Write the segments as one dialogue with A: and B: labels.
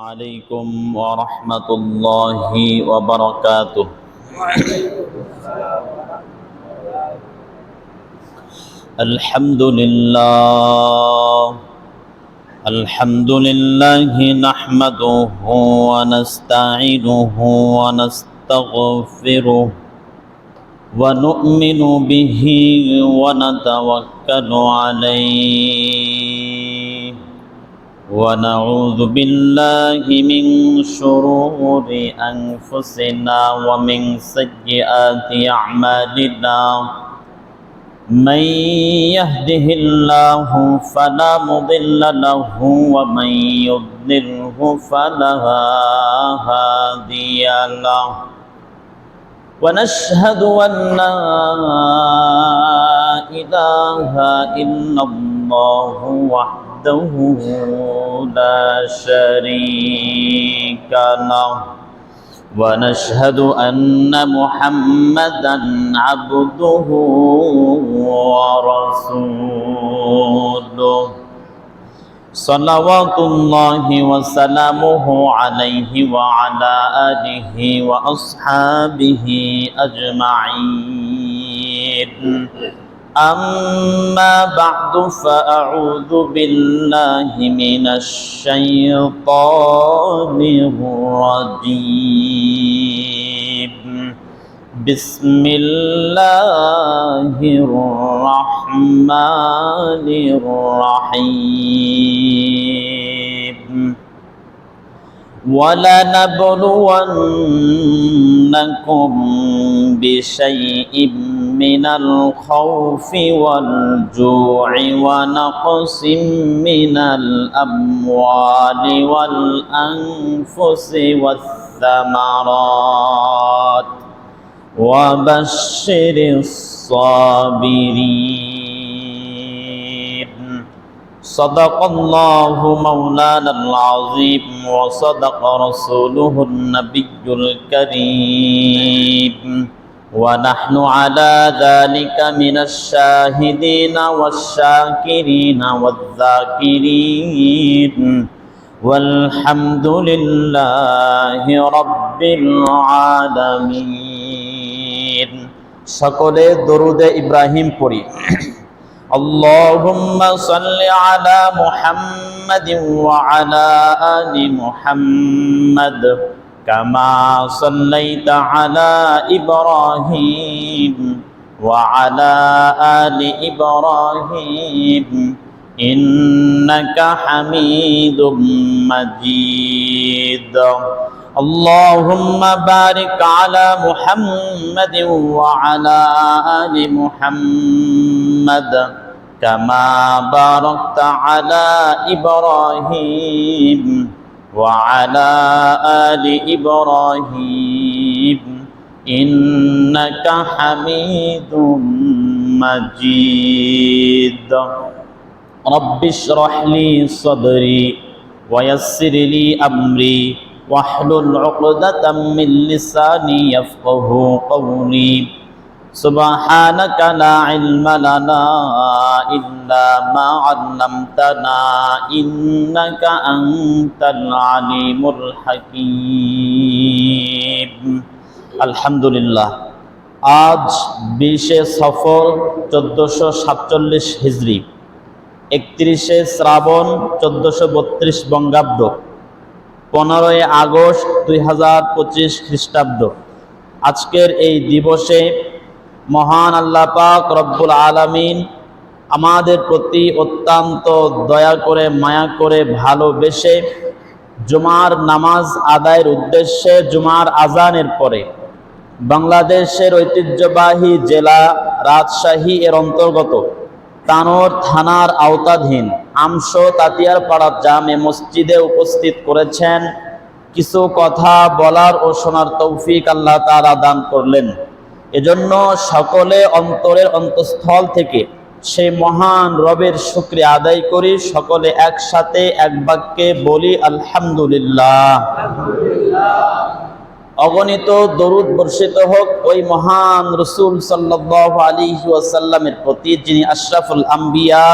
A: عليكم ورحمة الله وبركاته. الحمد لله نحمده ونستعينه ونستغفره ونؤمن به ونتوكل عليه ونعوذ بالله من شرور أنفسنا ومن سيئات أعمالنا. من يهده الله فلا مضل له ومن يضلله فلا هادي له. ونشهد أن لا إله إلا الله وحده لا شريك له. ونشهد أن محمدًا عبده ورسوله صلوات الله وسلامه عليه وعلى آله وأصحابه أجمعين. أما بعد فأعوذ بالله من الشيطان الرجيم. بسم الله الرحمن الرحيم. ولنبلونكم بشيء من الخوف والجوع ونقص من الأموال والأنفس والثمرات وبشر الصابرين. صدق الله مولانا العظيم وصدق رسوله النبي الكريم ونحن على ذلك من الشاهدين والشاكرين والذاكرين والحمد لله رب العالمين. সকলে দরুদে ইব্রাহিম পড়ি। اللهم صل على محمد وعلى آل محمد كما صليت على إبراهيم وعلى آل إبراهيم إنك حميد مجيد. اللهم بارك على محمد وعلى آل محمد كما باركت على إبراهيم وعلى آل إبراهيم إنك حميد مجيد. رب اشرح لي صدري ويسر لي أمري واحلل عقدة من لساني يفقه قولي. سبحانك لا علم لنا إلا ما علمتنا إنك أنت العليم الحكيم. الحمد لله. আজ 20 সফর 1447 হিজরি, 31 শ্রাবণ 1432 বঙ্গাব্দ, 15 আগস্ট 2025 খ্রিস্টাব্দ। আজকের এই দিবসে মহান আল্লাহ পাক রব্বুল আলামিন আমাদের প্রতি অত্যন্ত দয়া করে, মায়া করে, ভালোবেসে জুমার নামাজ আদায়ের উদ্দেশ্যে জুমার আজানের পরে বাংলাদেশের ঐতিহ্যবাহী জেলা রাজশাহী এর অন্তর্গত তানোর থানার আওতাধীন আমশো তাতিয়ারপাড়া জামে মসজিদে উপস্থিত করেছেন। কিছু কথা বলার ও শোনার তৌফিক আল্লাহ তাআলা দান করলেন। এজন্য সকলে অন্তরের অন্তঃস্থল থেকে সেই মহান রবের শুকরিয়া আদায় করি। সকলে একসাথে এক বাক্যে বলি আলহামদুলিল্লাহ। অগণিত দরুদ বর্ষিত হোক ওই মহান রাসূল সাল্লাল্লাহু আলাইহি ওয়াসাল্লামের প্রতি, যিনি আশরাফুল আম্বিয়া,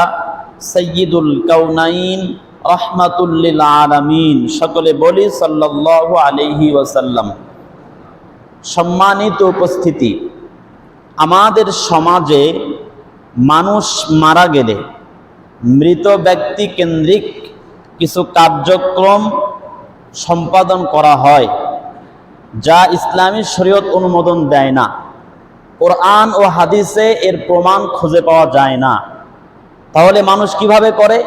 A: সাইয়্যিদুল কাউনাইন, রাহমাতুল লিল আলামিন। সকলে বলি সাল্লাল্লাহু আলাইহি ওয়াসাল্লাম। সম্মানিত উপস্থিতি, আমাদের সমাজে মানুষ মারা গেলে মৃত ব্যক্তি কেন্দ্রিক কিছু কার্যক্রম সম্পাদন করা হয়, যা ইসলামী শরীয়ত অনুমোদন দেয় না। কোরআন ও হাদিসে এর প্রমাণ খুঁজে পাওয়া যায় না। তাহলে মানুষ কিভাবে করে?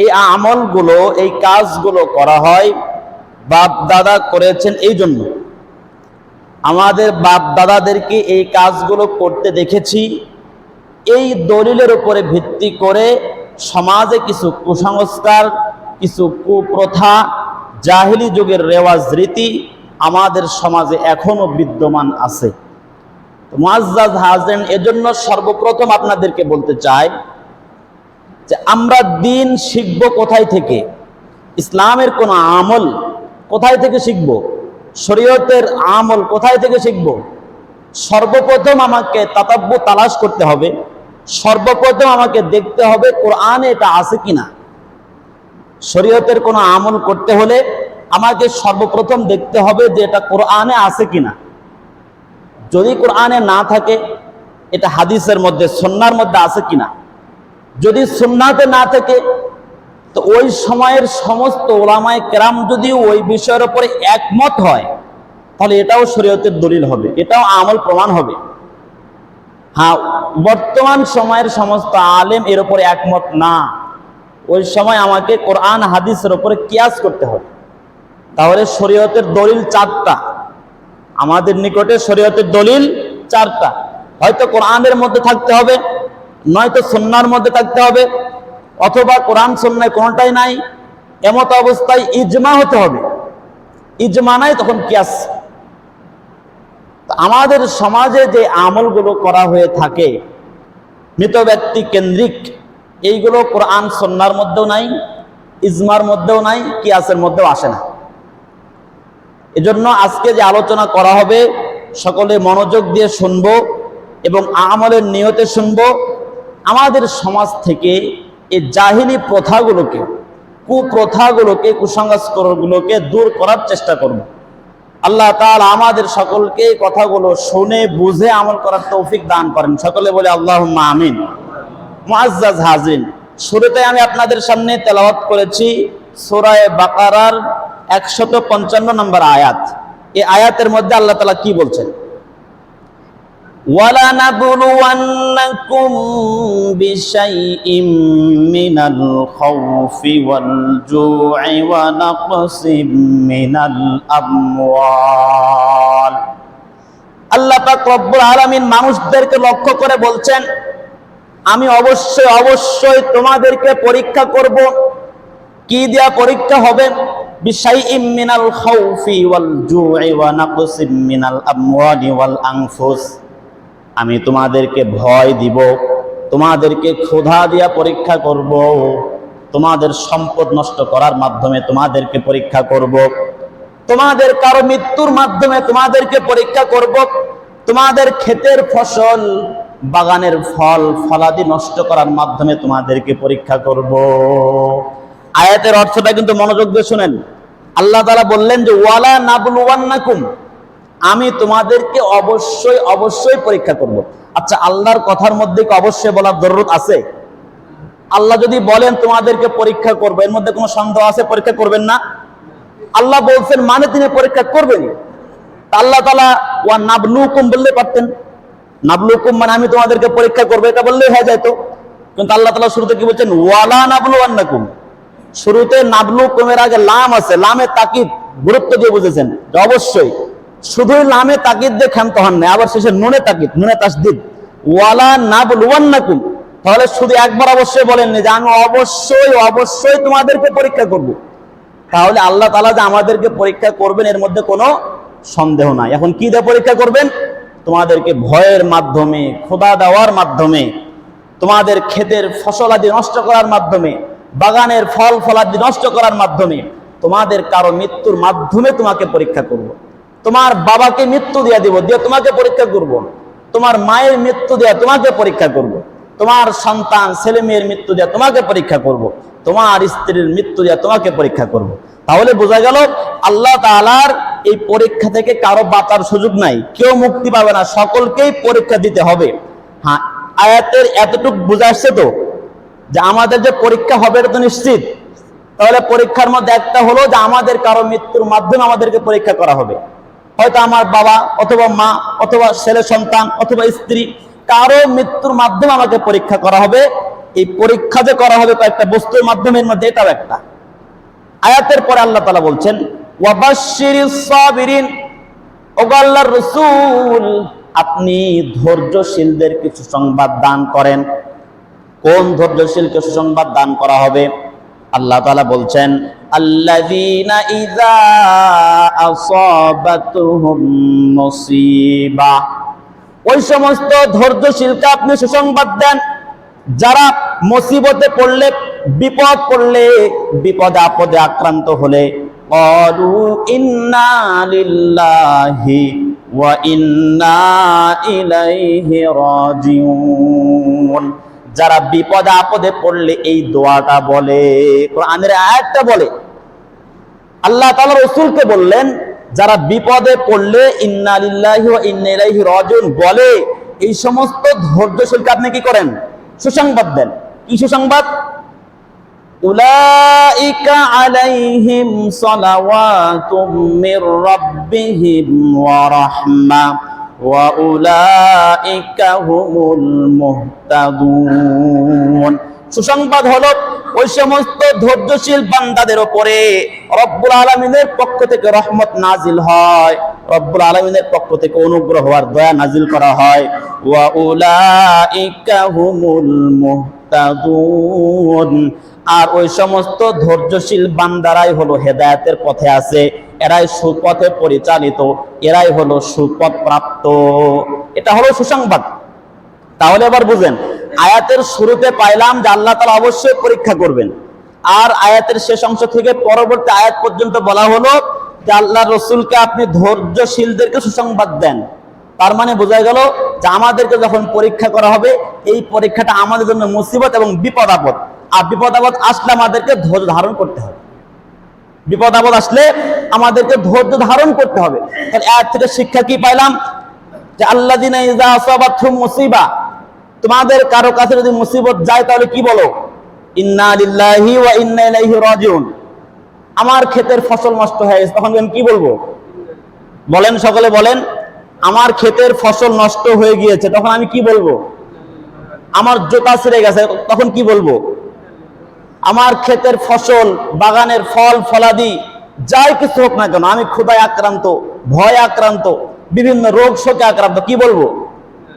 A: এই আমলগুলো, এই কাজগুলো করা হয় বাপ দাদা করেছেন এই জন্য। আমাদের বাপ দাদাদেরকে এই কাজগুলো করতে দেখেছি। এই দলিলের উপরে ভিত্তি করে সমাজে কিছু কুসংস্কার, কিছু কুপ্রথা, জাহিলি যুগের রেওয়াজ রীতি আমাদের সমাজে এখনো বিদ্যমান আছে। মুআজ্জাজ হাজিরিন, এজন্য সর্বপ্রথম আপনাদেরকে বলতে চাই যে আমরা দিন শিখব কোথায় থেকে? ইসলামের কোন আমল কোথায় থেকে শিখব? শরীয়তের আমল কোথায় থেকে শিখব? সর্বপ্রথম আমাকে তাতাব্বু তালাশ করতে হবে। সর্বপ্রথম আমাকে দেখতে হবে কোরআনে এটা আছে কিনা। শরীয়তের কোনো আমল করতে হলে আমাকে সর্বপ্রথম দেখতে হবে যে এটা কোরআনে আছে কিনা। যদি কোরআনে না থাকে, এটা হাদিসের মধ্যে, সুন্নাহর মধ্যে আছে কিনা। যদি সুন্নাতে না থাকে, তো ওই সময়ের সমস্ত উলামায়ে কেরাম যদি ওই বিষয়ের উপরে একমত হয়, তাহলে এটাও শরীয়তের দলিল হবে, এটাও আমল প্রমাণ হবে। হ্যাঁ, বর্তমান সময়ের সমস্ত আলেম এর উপরে একমত না, ওই সময় আমাকে কোরআন হাদিসের উপরে কিয়াস করতে হবে। তাহলে শরীয়তের দলিল চারটা, আমাদের নিকটে শরীয়তের দলিল চারটা। হয়তো কোরআনের মধ্যে থাকতে হবে, নয়তো সুন্নাহর মধ্যে থাকতে হবে, অথবা কোরআন সুন্নায় কোনটাই নাই। এমত অবস্থায় ইজমা হতে হবে। ইজমা নাই, তখন কিয়াস। আমাদের সমাজে যে আমলগুলো করা হয়ে থাকে মৃত ব্যক্তি কেন্দ্রিক, এইগুলো কোরআন সুন্নাহর মধ্যেও নাই, ইজমার মধ্যেও নাই, কিয়াসের মধ্যেও আসে না। এজন্য আজকে যে আলোচনা করা হবে সকলে মনোযোগ দিয়ে শুনবো এবং আমলের নিয়তে শুনবো। আমাদের সমাজ থেকে এই জাহিলি প্রথাগুলোকে, কুপ্রথাগুলোকে, কুসংস্কারগুলোকে দূর করার চেষ্টা করব। আল্লাহ তাআলা আমাদের সকলকে কথাগুলো শুনে বুঝে আমল করার তৌফিক দান করেন। সকলে বলে আল্লাহুম্মা আমিন। মুআজ্জাজ হাজিরিন, শুরুতে আমি আপনাদের সামনে তেলাওয়াত করেছি সূরা বাকারার 155 নম্বর আয়াত। এই আয়াতের মধ্যে আল্লাহ তাআলা কি বলছেন? وَلَنَبْلُوَنَّكُمْ بِشَيْءٍ مِّنَ الْخَوْفِ وَالْجُوعِ وَنَقْصٍ مِّنَ الْأَمْوَالِ। আল্লাহ পাক রব্বুল আলামিন মানুষদেরকে লক্ষ্য করে বলছেন, আমি অবশ্যই অবশ্যই তোমাদেরকে পরীক্ষা করব। কি দিয়া পরীক্ষা হবে? বিশাইইম মিনাল খাউফি ওয়াল জুই ওয়া নাকসিম মিনাল আমওয়ালি ওয়াল আনফুস। আমি তোমাদেরকে ভয় দিব, তোমাদেরকে ক্ষুধা দিয়া পরীক্ষা করব, তোমাদের সম্পদ নষ্ট করার মাধ্যমে তোমাদেরকে পরীক্ষা করব, তোমাদের কারো মৃত্যুর মাধ্যমে তোমাদেরকে পরীক্ষা করব, তোমাদের ক্ষেতের ফসল, বাগানের ফল ফলাদি নষ্ট করার মাধ্যমে তোমাদেরকে পরীক্ষা করব। আয়াতের অর্থটা কিন্তু মনোযোগ দিয়ে শুনেন। আল্লাহ তাআলা বললেন যে ওয়ালা নাবলুওয়ান্নাকুম, আমি তোমাদেরকে অবশ্যই অবশ্যই পরীক্ষা করব। আচ্ছা, আল্লাহর কথার মধ্যে কি অবশ্যই বলার জরুরত আছে? আল্লাহ যদি বলেন তোমাদেরকে পরীক্ষা করব, এর মধ্যে কোনো সন্দেহ আছে পরীক্ষা করবেন না? আল্লাহ বলছেন মানে তিনি পরীক্ষা করবেন। আল্লাহ তাআলা ওয়া নাবলুকুম বললে পারতেন। নাবলুকুম মানে আমি তোমাদেরকে পরীক্ষা করব, এটা বললেই হয়ে যেত। কিন্তু আল্লাহ তাআলা শুরুতে কি বলছেন? ওয়ালা নাবলুওয়ান্নাকুম। শুরুতে নাবলুকুমের আগে লাম আছে, লামে তাকিদ গুরুত্ব দিয়ে বুঝেছেন যে অবশ্যই। শুধুই লামে তাকিদ দিয়ে ক্ষান্ত হন না, আবার শেষে নুনে তাকিদ, নুনে তাসদিদ, ওয়ালা নাবলুওয়ান্নাকুম। তাহলে শুধু একবার অবশ্যই বলেননি যে আমি অবশ্যই অবশ্যই তোমাদেরকে পরীক্ষা করব। তাহলে আল্লাহ তাআলা যে আমাদেরকে পরীক্ষা করবেন এর মধ্যে কোনো সন্দেহ নাই। এখন কি দিয়ে পরীক্ষা করবেন? তোমাদেরকে ভয়ের মাধ্যমে, ক্ষুধা দেওয়ার মাধ্যমে, তোমাদের ক্ষেতের ফসলাদি নষ্ট করার মাধ্যমে, বাগানের ফল ফলাদি নষ্ট করার মাধ্যমে, তোমাদের কারো মৃত্যুর মাধ্যমে তোমাকে পরীক্ষা করব। তোমার বাবাকে মৃত্যু দিয়ে দিব, দিয়ে তোমাকে পরীক্ষা করব। তোমার মায়ের মৃত্যু দিয়ে তোমাকে পরীক্ষা করব। তোমার সন্তান ছেলে মেয়ের মৃত্যু দিয়ে তোমাকে পরীক্ষা করব। তোমার স্ত্রীর মৃত্যু দিয়া তোমাকে পরীক্ষা করব। তাহলে বোঝা গেল আল্লাহ তাআলার এই পরীক্ষা থেকে কারো বাঁচার সুযোগ নাই, কেউ মুক্তি পাবে না, সকলকেই পরীক্ষা দিতে হবে। হ্যাঁ, আয়াতের এতটুকু বুঝা আসছে তো যে আমাদের যে পরীক্ষা হবে এটা তো নিশ্চিত। তাহলে পরীক্ষার মধ্যে একটা হলো যে আমাদের কারো মৃত্যুর মাধ্যমে আমাদেরকে পরীক্ষা করা হবে। হয়তো আমার বাবা অথবা মা অথবা ছেলে সন্তান অথবা স্ত্রী, কারো মৃত্যুর মাধ্যমে আমাকে পরীক্ষা করা হবে। এই পরীক্ষা যে করা হবে কয়েকটা বস্তুর মাধ্যমে, এর মধ্যে এটাও একটা। আয়াতের পরে আল্লাহ তাআলা বলছেন ওয়াবাশশিরিস সাবিরিন, ওগো আল্লাহর রাসূল আপনি ধৈর্যশীলদের কিছু সংবাদ দান করেন। কোন ধৈর্যশীলকে সুসংবাদ দান করা হবে? আল্লাহ তাআলা বলছেন আল্লাযীনা ইযা আসাবাতুহুম মুসিবা, ওই সমস্ত ধৈর্যশীলকে আপনি সুসংবাদ দেন যারা মুসিবতে পড়লে, বিপদ পড়লে, বিপদে আপদে আক্রান্ত হলে ক্বালু ইন্না লিল্লাহি ওয়া ইন্না ইলাইহি রাজিউন, যারা বিপদে আপদে পড়লে এই দোয়াটা বলে, কোরআনের আয়াতটা বলে। আল্লাহ তাআলা রাসূলকে বললেন যারা বিপদে পড়লে ইন্না লিল্লাহি ওয়া ইন্না ইলাইহি রাজিউন বলে, এই সমস্ত ধৈর্যশীলকে আপনি কি করেন? সুসংবাদ দেন। কি সুসংবাদ? উলাইকা আলাইহিম সালাওয়াতুম মির রাব্বিহিম ওয়া রাহমা ওয়া উলাইকা হুমুল মুহতাদুন। সুসংবাদ হলো ওই সমস্ত ধৈর্যশীল বান্দাদের উপরে রব্বুল আলামিনের পক্ষ থেকে রহমত নাজিল হয়, রব্বুল আলামিনের পক্ষ থেকে অনুগ্রহ আর দয়া নাজিল করা হয়। ওয়া উলাইকা হুমুল মুহতাদুন, আর ওই সমস্ত ধৈর্যশীল বান্দারাই হলো হেদায়েতের পথে আছে, এরাই সুপথে পরিচালিত, এরাই হলো সুপথ প্রাপ্ত। এটা হলো সুসংবাদ। তাহলে এবার বুঝেন, আয়াতের শুরুতে পাইলাম যে আল্লাহ তাআলা অবশ্যই পরীক্ষা করবেন, আর আয়াতের শেষ অংশ থেকে পরবর্তী আয়াত পর্যন্ত বলা হলো যে আল্লাহর রাসূলকে আপনি ধৈর্যশীলদেরকে সুসংবাদ দেন। তার মানে বোঝা গেল যে আমাদেরকে যখন পরীক্ষা করা হবে, এই পরীক্ষাটা আমাদের জন্য মুসিবত এবং বিপদ আপদ, আর বিপদ আপদ আসলে আমাদেরকে ধৈর্য ধারণ করতে হবে। বিপদ আপদ আসলে আমাদেরকে ধৈর্য ধারণ করতে হবে। তাহলে আয়াত থেকে শিক্ষা কি পাইলাম? যে আল্লাযীনা ইযা আসাবাতহুম মুসিবা, তোমাদের কারো কাছে যদি মুসিবত যায় তাহলে কি বলো? ইন্না লিল্লাহি ওয়া ইন্না ইলাইহি রাজিউন। আমার ক্ষেতের ফসল নষ্ট হয়ে গেছে, তখন আমি কি বলবো? বলেন, সকলে বলেন। আমার ক্ষেতের ফসল নষ্ট হয়ে গিয়েছে, তখন আমি কি বলবো? আমার জুতা ছিঁড়ে গেছে, তখন কি বলবো? আমার ক্ষেতের ফসল, বাগানের ফল ফলাদি যাই কিছু হোক না কেন, আমি ক্ষুধায় আক্রান্ত, ভয় আক্রান্ত, বিভিন্ন রোগ শোকে আক্রান্ত, কি বলবো?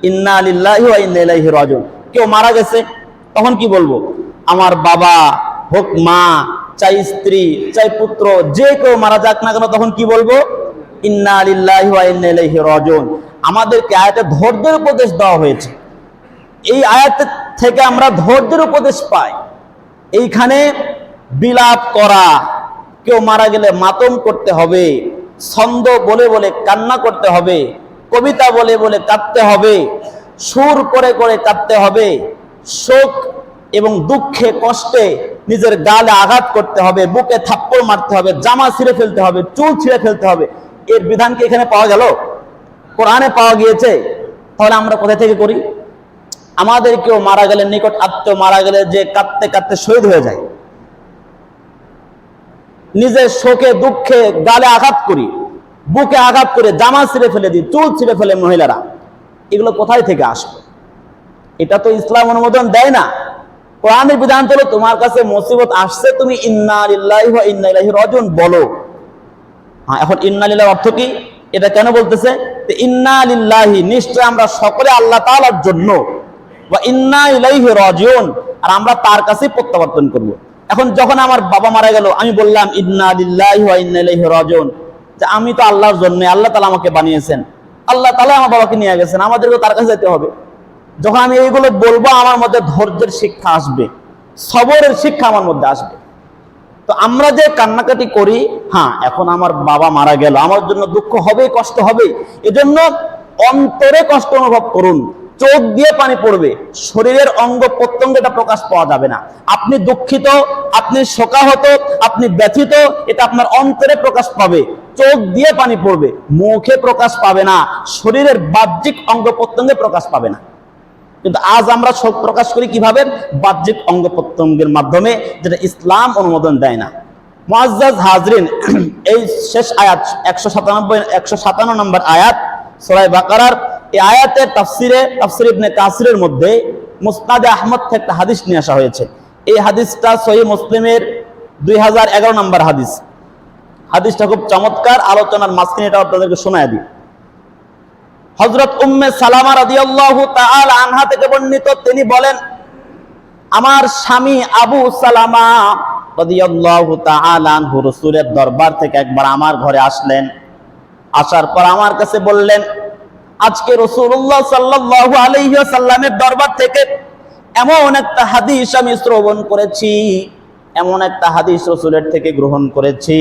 A: ইন্না লিল্লাহি ওয়া ইন্না ইলাইহি রাজিউন। কেউ মারা গেছে, তখন কি বলবো? আমার বাবা হোক, মা, চাই স্ত্রী, চাই পুত্র, যে কেউ মারা যাক না কেন, তখন কি বলবো? ইন্না লিল্লাহি ওয়া ইন্না ইলাইহি রাজিউন। আমাদেরকে আয়াতে ধৈর্যের উপদেশ দেওয়া হয়েছে। এই আয়াত থেকে আমরা ধৈর্যের উপদেশ পাই। এইখানে বিলাপ করা, কেউ মারা গেলে মাতম করতে হবে, ছন্দ বলে বলে কান্না করতে হবে, কবিতা বলে বলে কাঁদতে হবে, সুর করে করে কাঁদতে হবে, শোক এবং দুঃখে কষ্টে নিজের গালে আঘাত করতে হবে, বুকে থাপ্পড় মারতে হবে, জামা ছিঁড়ে ফেলতে হবে, চুল ছিঁড়ে ফেলতে হবে। এর বিধান কি এখানে পাওয়া গেল? কোরআনে পাওয়া গিয়েছে। তাহলে আমরা কোথা থেকে করি? আমাদের কেউ মারা গেলে, নিকট আত্মীয় মারা গেলে যে কাঁদতে কাঁদতে শহীদ হয়ে যায়, নিজের শোকে দুঃখে গালে আঘাত করি, বুকে আঘাত করে জামা ছিঁড়ে ফেলে দিই, চুল ছিঁড়ে ফেলে মহিলারা, এগুলো কোথায় থেকে আসবে? এটা তো ইসলাম অনুমোদন দেয় না। কোরআনের বিধান হলো তোমার কাছে মুসিবত আসছে, তুমি ইন্না লিল্লাহি ওয়া ইন্না ইলাইহি রাজিউন বলো। হ্যাঁ, এখন ইন্না লিল্লাহি অর্থ কি? এটা কেন বলতেছে? ইন্না লিল্লাহি, নিশ্চয় আমরা সকলে আল্লাহ তাআলার জন্য, ওয়া ইন্না ইলাইহি রাজিউন, আর আমরা তার কাছেই প্রত্যাবর্তন করব। এখন যখন আমার বাবা মারা গেল, আমি বললাম ইন্না লিল্লাহি ওয়া ইন্না ইলাইহি রাজিউন, যে আমি তো আল্লাহর জন্য, আল্লাহ তাআলা আমাকে বানিয়েছেন, আল্লাহ তাআলা আমার বাবাকে নিয়ে গেছেন, আমাদেরকে তার কাছে যেতে হবে। যখন আমি এইগুলো বলবো, আমার মধ্যে ধৈর্যের শিক্ষা আসবে, সবরের শিক্ষা আমার মধ্যে আসবে। তো আমরা যে কান্নাকাটি করি, হ্যাঁ এখন আমার বাবা মারা গেল, আমার জন্য দুঃখ হবে, কষ্ট হবে, এজন্য অন্তরে কষ্ট অনুভব করুন, চোখ দিয়ে পানি পড়বে, শরীরের অঙ্গ প্রত্যঙ্গে এটা প্রকাশ পাওয়া যাবে না। আপনি দুঃখিত, আপনি শোকাহত, আপনি ব্যথিত, এটা আপনার অন্তরে প্রকাশ পাবে, চোখ দিয়ে পানি পড়বে, মুখে প্রকাশ পাবে না, শরীরের বাহ্যিক অঙ্গ প্রত্যঙ্গে প্রকাশ পাবে না। কিন্তু আজ আমরা শোক প্রকাশ করি কিভাবে? বাহ্যিক অঙ্গ প্রত্যঙ্গের মাধ্যমে, যেটা ইসলাম অনুমোদন দেয় না। মুআজ্জাজ হাজরিন, এই শেষ আয়াত 157 নম্বর আয়াত সূরা বাকারার এই আয়াতের তাফসীর ইবনে কাসিরের মধ্যে মুসনাদে আহমদ থেকে একটা হাদিস নিয়ে আসা হয়েছে। এই হাদিসটা সহিহ মুসলিমের 2011 নম্বর হাদিস। হাদিসটা খুব চমৎকার, আলোচনার মাঝখানে এটা আপনাদেরকে শোনায় দিই। হযরত উম্মে সালামা রাদিয়াল্লাহু তাআলা আনহা থেকে বর্ণিত, তিনি বলেন, আমার স্বামী আবু সালামা রাদিয়াল্লাহু তাআলা আনহু রাসূলের দরবার থেকে একবার আমার ঘরে আসলেন। আসার পর আমার কাছে বললেন, আজকে রাসূলুল্লাহ সাল্লাল্লাহু আলাইহি ওয়াসাল্লামের দরবার থেকে এমন একটা হাদিস আমি শ্রবণ করেছি, এমন একটা হাদিস রাসূলের থেকে গ্রহণ করেছি,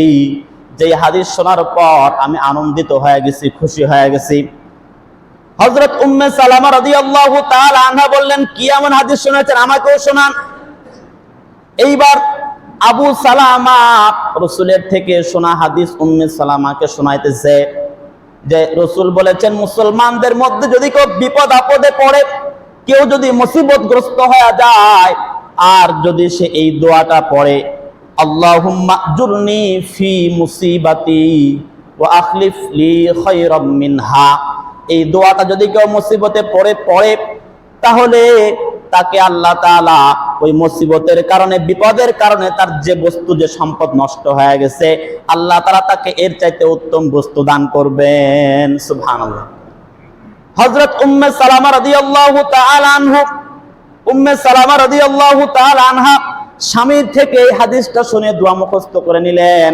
A: যে হাদিস শোনার পর আমি আনন্দিত হয়ে গেছি, খুশি হয়ে গেছি। হযরত উম্মে সালামা রাদিয়াল্লাহু তাআলা আনহা বললেন, কি এমন হাদিস শুনেছেন, আমাকেও শোনান। এইবার আবু সালামা রাসূলের থেকে শোনা হাদিস উম্মে সালামাকে শোনাইতেছে যে রাসূল বলেছেন, মুসলমানদের মধ্যে যদি কেউ বিপদ আপদে পড়ে, কেউ যদি মুসিবতগ্রস্ত হয়ে যায়, আর যদি সে এই দোয়াটা পড়ে, আল্লাহুম্মা আজুরনি ফি মুসিবাতি ওয়া আখলিফ লি খায়রাম মিনহা, এই দোয়াটা যদি কেউ মুসিবতে পড়ে তাহলে তাকে আল্লাহ তাআলা ওই মুসিবতের কারণে, বিপদের কারণে তার যে বস্তু, যে সম্পদ নষ্ট হয়ে গেছে, আল্লাহ তাআলা তাকে এর চাইতে উত্তম বস্তু দান করবেন। সুবহানাল্লাহ। হযরত উম্মে সালামা রাদিয়াল্লাহু তাআলা আনহু, উম্মে সালামা রাদিয়াল্লাহু তাআলা আনহা স্বামীর থেকে এই হাদিসটা শুনে দোয়া মুখস্থ করে নিলেন।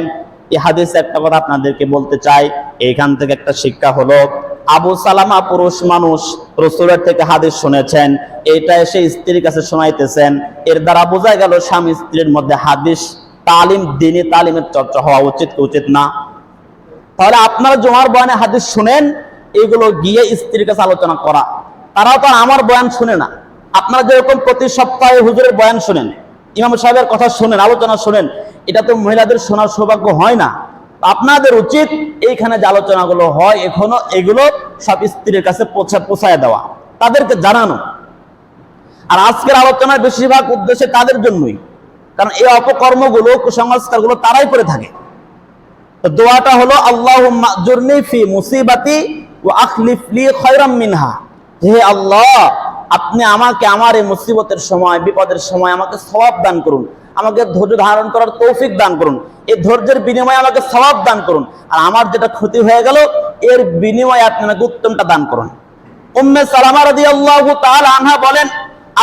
A: এই হাদিসে একটা কথা আপনাদেরকে বলতে চাই, এইখান থেকে একটা শিক্ষা হলো, আবু সালামা পুরুষ মানুষ, রাসূলের থেকে হাদিস শুনেছেন, এটা এসে স্ত্রীর কাছে শোনাইতেছেন। এর দ্বারা বোঝা গেল স্বামী স্ত্রীর মধ্যে হাদিস তালিম, দ্বীনি তালিমের চর্চা হওয়া উচিত কি উচিত না? তাহলে আপনারা জুমার বয়ানে হাদিস শুনেন, এগুলো গিয়ে স্ত্রীর কাছে আলোচনা করা। তারাও তো আমার বয়ান শুনে না। আপনারা যেরকম প্রতি সপ্তাহে হুজুরের বয়ান শুনেন, ইমাম সাহেবের কথা শুনেন, আলোচনা শুনেন, এটা তো মহিলাদের শোনার সৌভাগ্য হয় না। আপনাদের উচিত এইখানে যে আলোচনাগুলো হয় এখনো, এগুলো সব স্ত্রীর কাছে পৌঁছায় দেওয়া, তাদেরকে জানানো। আর আজকের আলোচনার বেশিরভাগ উদ্দেশ্যে তাদের জন্যই, কারণ এই অপকর্মগুলো, কুসংস্কারগুলো তারাই করে থাকে। তো দোয়াটা হলো, আল্লাহুম্মা আজুরনি ফি মুসিবাতি ওয়া আখলিফ লি খায়রাম মিনহা, হে আল্লাহ, আপনি আমাকে আমার এই মুসিবতের সময়, বিপদের সময় আমাকে সওয়াব দান করুন, আমাকে ধৈর্য ধারণ করার তৌফিক দান করুন, এই ধৈর্যের বিনিময়ে আমাকে সওয়াব দান করুন, আর আমার যেটা ক্ষতি হয়ে গেল এর বিনিময়ে আপনি আমাকে উত্তমটা দান করুন। উম্মে সালামা রাদিয়াল্লাহু তাআলা আনহা বলেন,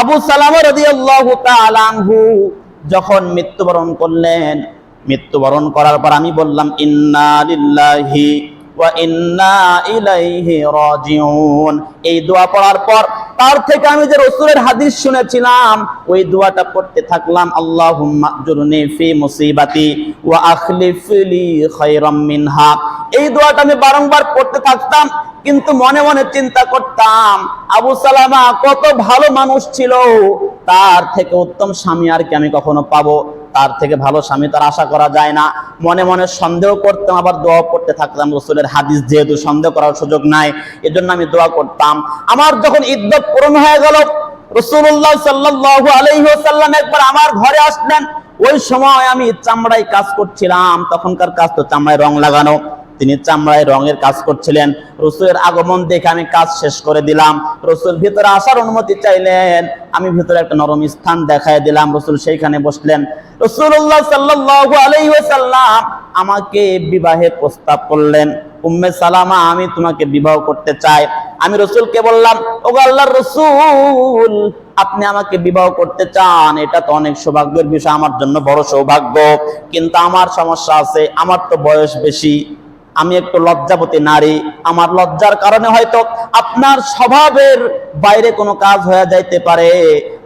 A: আবু সালামা রাদিয়াল্লাহু তাআলা আনহু যখন মৃত্যুবরণ করলেন, মৃত্যুবরণ করার পর আমি বললাম, ইন্না লিল্লাহি ওয়া ইন্না ইলাইহি রাজিউন। এই দোয়া পড়ার পর তার থেকে আমি যে রাসূলের হাদিস শুনেছিলাম, ওই দোয়াটা পড়তে থাকলাম, আল্লাহুম্মা আজুরনি ফি মুসিবাতি ওয়া আখলিফ লি খায়রাম মিনহা। এই দোয়াটা আমি বারংবার পড়তে থাকতাম, কিন্তু মনে মনে চিন্তা করতাম, আবু সালামা কত ভালো মানুষ ছিল, তার থেকে উত্তম স্বামী আর কি আমি কখনো পাবো? তার থেকে ভালো স্বামী তার আশা করা যায় না। মনে মনে সন্দেহ করতাম, আবার দোয়া করতে থাকতাম। রাসূলের হাদিস যেহেতু সন্দেহ করার সুযোগ নাই, এজন্য আমি দোয়া করতাম। আমার যখন ইদ্দত পূরণ হয়ে গেল, রাসূলুল্লাহ সাল্লাল্লাহু আলাইহি ওয়াসাল্লাম একবার আমার ঘরে আসলেন। ওই সময় আমি চামড়ায় কাজ করছিলাম, তখনকার কাজ তো চামড়ায় রং লাগানো, তিনি চামড়ায় রঙের কাজ করছিলেন। রাসূলের আগমন দেখে আমি কাজ শেষ করে দিলাম। রাসূল ভিতরে আসার অনুমতি চাইলেন, আমি ভিতরে একটা নরম স্থান দেখায় দিলাম, রাসূল সেইখানে বসলেন। রাসূলুল্লাহ সাল্লাল্লাহু আলাইহি ওয়াসাল্লাম আমাকে বিবাহের প্রস্তাব করলেন, উম্মে সালামা আমি তোমাকে বিবাহ করতে চাই। আমি রাসূলকে বললাম, ওগো আল্লাহর রাসূল, আপনি আমাকে বিবাহ করতে চান, এটা তো অনেক সৌভাগ্যের বিষয়, আমার জন্য বড় সৌভাগ্য, কিন্তু আমার সমস্যা আছে, আমার তো বয়স বেশি, আমি একটু লজ্জাবতী নারী, আমার লজ্জার কারণে হয়তো আপনার স্বভাবের বাইরে কোনো কাজ হয়ে যাইতে পারে,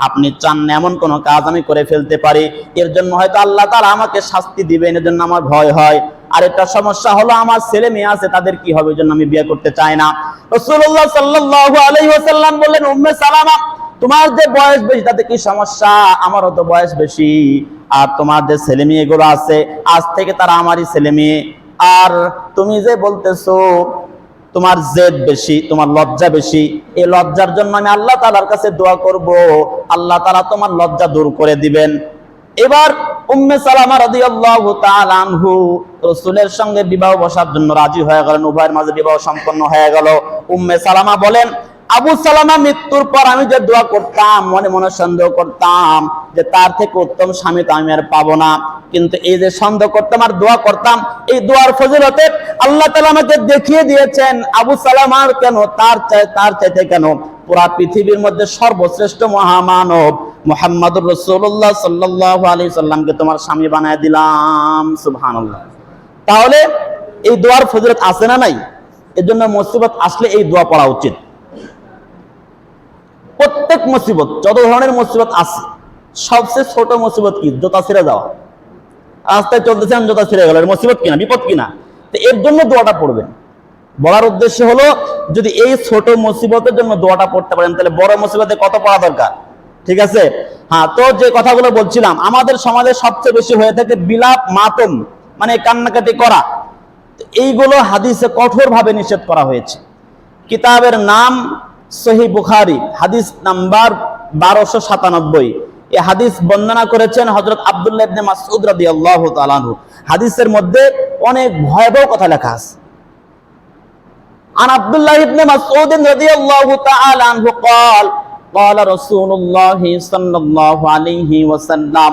A: আপনি চান না এমন কোনো কাজ আমি করে ফেলতে পারি, এর জন্য হয়তো আল্লাহ তাআলা আমাকে শাস্তি দিবেন, এর জন্য আমার ভয় হয়। আর একটা সমস্যা হলো আমার ছেলে মেয়ে আছে, তাদের কি হবে, জন্য আমি বিয়ে করতে চাই না। রাসূলুল্লাহ সাল্লাল্লাহু আলাইহি ওয়াসাল্লাম বললেন, উম্মে সালামা, তোমার যে বয়স বেশি তাতে কি সমস্যা? আমারও তো বয়স বেশি, আর তোমার যে ছেলে মেয়ে গুলো আছে আজ থেকে তারা আমারই ছেলে মেয়ে। আর তুমি যে বলতেছো তোমার জেদ বেশি, তোমার লজ্জা বেশি, এই লজ্জার জন্য আমি আল্লাহ তাআলার কাছে দোয়া করব, আল্লাহ তাআলা তোমার লজ্জা দূর করে দিবেন। এবার উম্মে সালামা রাদিয়াল্লাহু তাআলা আনহু রাসূলের সঙ্গে বিবাহ বসার জন্য রাজি হয়ে গেলেন, উভয়ের মাঝে বিবাহ সম্পন্ন হয়ে গেল। উম্মে সালামা বলেন, আবু সালামা মৃত্যুর পর আমি যে দোয়া করতাম, মনে মনে সন্দেহ করতাম যে তার থেকে উত্তম স্বামী তো আমি আর পাবো না, কিন্তু এই যে সন্দেহ করতাম আর দোয়া করতাম, এই দোয়ার ফজিলতে আল্লাহ তাআলা আমাকে দেখিয়ে দিয়েছেন আবু সালামার কেন, তার চাইতে কেন পুরা পৃথিবীর মধ্যে সর্বশ্রেষ্ঠ মহামানব মুহাম্মদুর রাসূলুল্লাহ সাল্লাল্লাহু আলাইহি সাল্লামকে তোমার স্বামী বানায় দিলাম। সুবহানাল্লাহ। তাহলে এই দোয়ার ফজিলত আছে না নাই? এজন্য মুসিবত আসলে এই দোয়া পড়া উচিত। প্রত্যেক মুসিবত, যত ধরনের মুসিবত আছে, সবচেয়ে ছোট মুসিবত কি? জুতা ছিঁড়ে যাওয়া। রাস্তায় চলতেছেন, জুতা ছিঁড়ে গেল, মুসিবত কিনা, বিপদ কিনা? তো এর জন্য দোয়াটা পড়বেন। বলার উদ্দেশ্য হলো, যদি এই ছোট মুসিবতের জন্য দোয়াটা পড়তে পারেন, তাহলে বড় মুসিবতে কত পড়া দরকার? ঠিক আছে? হ্যাঁ, তো যে কথাগুলো বলছিলাম, আমাদের সমাজে সবচেয়ে বেশি হয়ে থাকে বিলাপ, মাতম, মানে কান্নাকাটি করা। এইগুলো হাদিসে কঠোরভাবে নিষেধ করা হয়েছে। কিতাবের নাম সহিহ বুখারী, হাদিস নাম্বার 1297। এই হাদিস বর্ণনা করেছেন হযরত আব্দুল্লাহ ইবনে মাসউদ রাদিয়াল্লাহু তাআলা আনহু। হাদিসের মধ্যে অনেক ভয়াবহ কথা লেখা আছে। আন আব্দুল্লাহ ইবনে মাসউদ রাদিয়াল্লাহু তাআলা আনহু قال قال رسول الله صلى الله عليه وسلم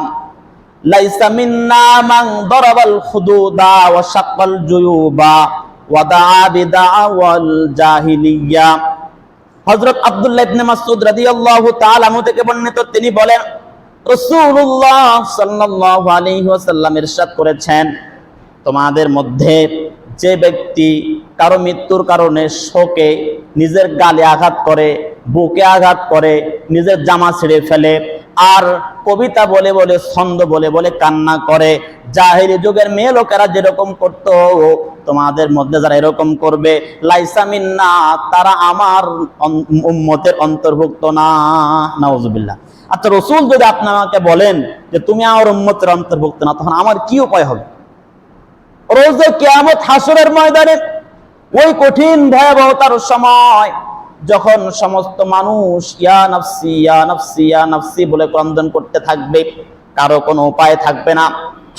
A: ليس منا من ضرب الخدود وشق الجيوب ودعا بدعوى الجاهلية। হযরত আব্দুল্লাহ ইবনে মাসউদ রাদিয়াল্লাহু তাআলা আনহু থেকে বর্ণিত, তিনি বলেন রাসূলুল্লাহ সাল্লাল্লাহু আলাইহি ওয়াসাল্লাম ইরশাদ করেছেন, তোমাদের মধ্যে যে ব্যক্তি কারো মৃত্যুর কারণে শোকে নিজের গালে আঘাত করে, বুকে আঘাত করে, নিজের জামা ছিঁড়ে ফেলে, আর কবিতা বলে বলে, ছন্দ বলে বলে কান্না করে, জাহেলি যুগের মেয়ে লোকেরা যেরকম করতো, তোমাদের মধ্যে যারা এরকম করবে, লাইসা মিন্না, তারা আমার উম্মতের অন্তর্ভুক্ত না। নাউজুবিল্লাহ। আচ্ছা, রাসূল যদি আপনাকে বলেন যে তুমি আমার উম্মতের অন্তর্ভুক্ত না, তখন আমার কি উপায় হবে? রোজে কিয়ামত, হাসরের ময়দানে, ওই কঠিন ভয়াবহতার সময় যখন সমস্ত মানুষ ইয়া নাফসি ইয়া নাফসি ইয়া নাফসি বলে ক্রন্দন করতে থাকবে, কারো কোনো উপায় থাকবে না।